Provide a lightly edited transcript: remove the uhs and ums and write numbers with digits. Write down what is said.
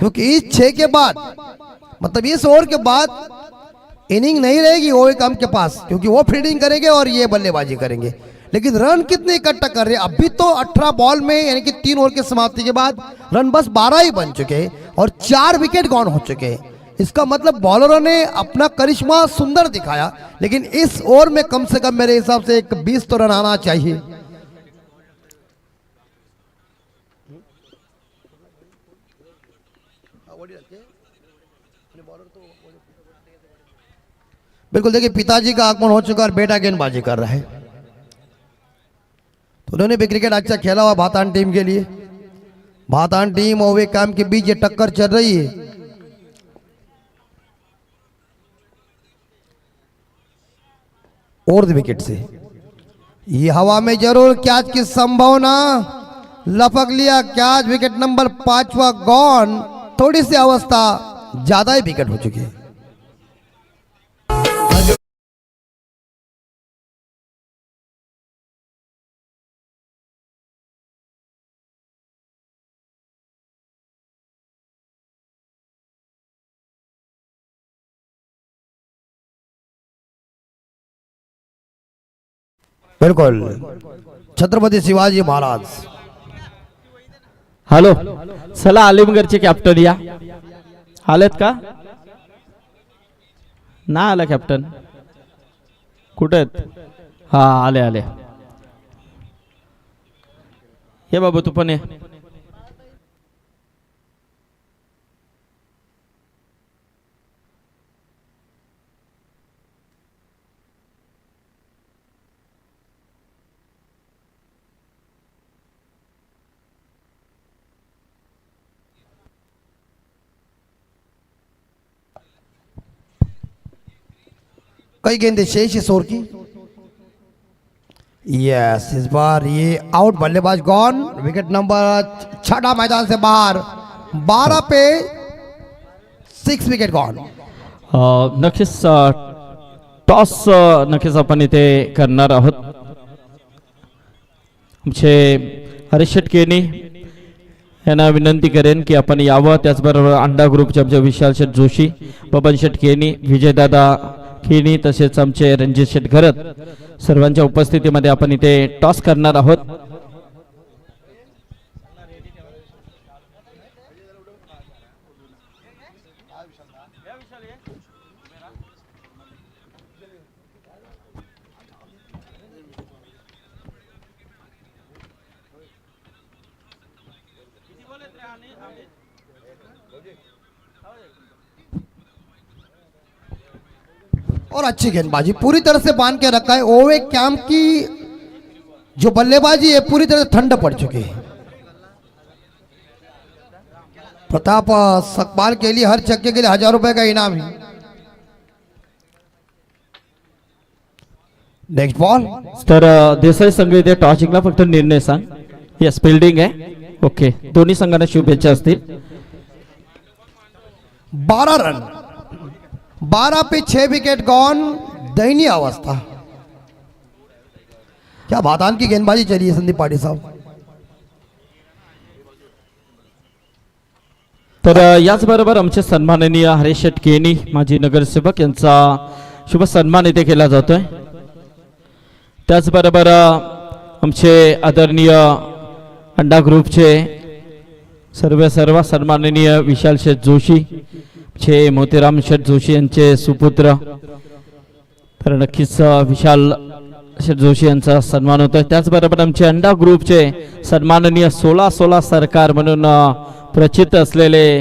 क्योंकि इस 6 के बाद मतलब इस ओवर के बाद इनिंग नहीं रहेगी ओवे कम के पास, क्योंकि वो फील्डिंग करेंगे और ये बल्लेबाजी करेंगे। लेकिन रन कितने इकट्ठा कर रहे हैं अभी तो 18 बॉल में, यानी कि 3 ओवर की समाप्ति के बाद रन बस 12 ही बन चुके हैं और 4 विकेट गॉन हो चुके हैं। इसका मतलब बॉलरों ने अपना करिश्मा सुंदर दिखाया, लेकिन इस ओवर में कम से कम मेरे हिसाब से एक 20 तो रन आना चाहिए। बिल्कुल देखिए, पिताजी का आगमन हो चुका और बेटा गेंदबाजी कर रहा है। तो उन्होंने भी क्रिकेट अच्छा खेला हुआ भातान टीम के लिए। भातान टीम और वे काम के बीच ये टक्कर चल रही है। और विकेट से ये हवा में जरूर कैच की संभावना, लपक लिया कैच। विकेट नंबर 5वां गॉन। थोड़ी सी अवस्था ज्यादा ही विकेट हो चुकी है। बिल्कुल छत्रपती शिवाजी महाराज। हॅलो, चला आलिमगडचे कॅप्टन या. आलेत का? ना आला कॅप्टन. कुठे आहेत? हा आले आले. ये बाबू तू पण ये. कई गेंदें शेष इस ओवर की। यस, इस बार ये आउट, बल्लेबाज गॉन। विकेट नंबर 6 मैदान से बाहर। 12 पे 6 विकेट गॉन। नक्कीच टॉस नक्कीच आपण इथे करणार आहोत. आमचे हरीश शेटकेनी यांना विनंती करेन की आपण यावं. त्याचबरोबर अंडा ग्रुपचे आमचे विशाल शेठ जोशी, बबन शेटकेनी, विजयदादा खेनी, तसेच आमचे रणजित शेठ घरत, सर्वांच्या उपस्थितीमध्ये आपण इथे टॉस करणार आहोत. और अच्छी गेंदबाजी पूरी तरह से बांध के रखा है। ओवे कैंप की जो बल्लेबाजी है पूरी तरह से ठंड पड़ चुकी है। प्रताप सकपाल के लिए हर छक्के के लिए 1000 रुपए का इनाम है। Next ball. तर देसाई संघ इथे टॉस जिंकला, फक्त निर्णय सांग. यस, फिल्डिंग आहे. ओके, दोन्ही संघांना शुभेच्छा असतील. 12 रन, 12 पे 6 विकेट गॉन। दयनीय अवस्था। क्या भातान की गेंदबाजी चली है संदीप पाटिल साहब. तर याचबरोबर आमचे सन्माननीय हरीश शेटकेनी माजी नगरसेवक यांचा शुभ सन्मान इथे केला जातोय. त्याचबरोबर आमचे आदरणीय अंडा ग्रुपचे सर्व सन्माननीय विशाल शेठ जोशी, छे मोतीराम शेठ जोशी यांचे सुपुत्र, तर नक्कीच विशाल शेठ जोशी यांचा सन्मान होतोय. त्याचबरोबर आमचे अंडा ग्रुपचे सन्माननीय 16 सरकार म्हणून प्रचित असलेले